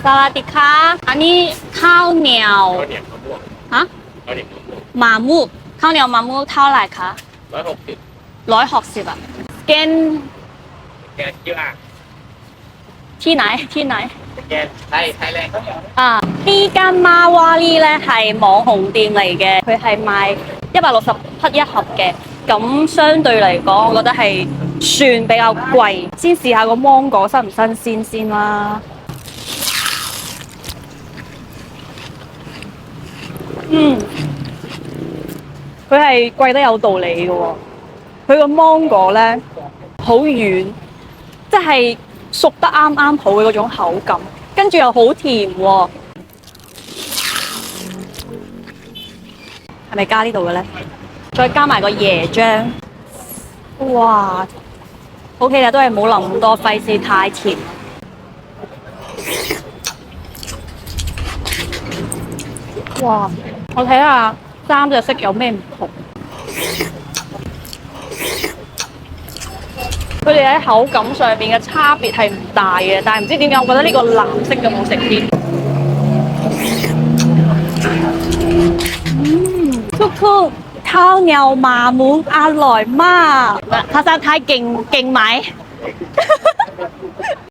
สวัสดีค่ะอันนี้ข้าวเหนียว ข้าวเหนียวมะม่วง ฮะ ข้าวเหนียวมะม่วง หมามุกข้าวเหนียวหมามุกเท่าไหร่คะ160160อ่ะสแกน แกนกี่อ่าง ที่ไหนที่ไหนแกนไทยแลนด์ข้าวเหนียว 呢間馬娃哩咧係網紅店嚟嘅，佢係賣160匹一盒嘅，咁相對嚟講，我覺得係算比較貴。先試下個芒果新唔新鮮先啦。佢係貴得有道理嘅喎，佢個芒果咧好軟，即係熟得啱啱好嘅嗰種口感，跟住又好甜喎。係咪加呢度嘅咧？再加埋個椰漿，哇！OK 啦，都係冇淋咁多，費事太甜。哇！我睇下三隻色有咩唔同。佢哋喺口感上邊嘅差別係唔大嘅，但係唔知點解我覺得呢個藍色嘅好食啲。ทุกข้าวเหนียวหมามุ้งอร่อยมากภาษาไทยเก่งไหม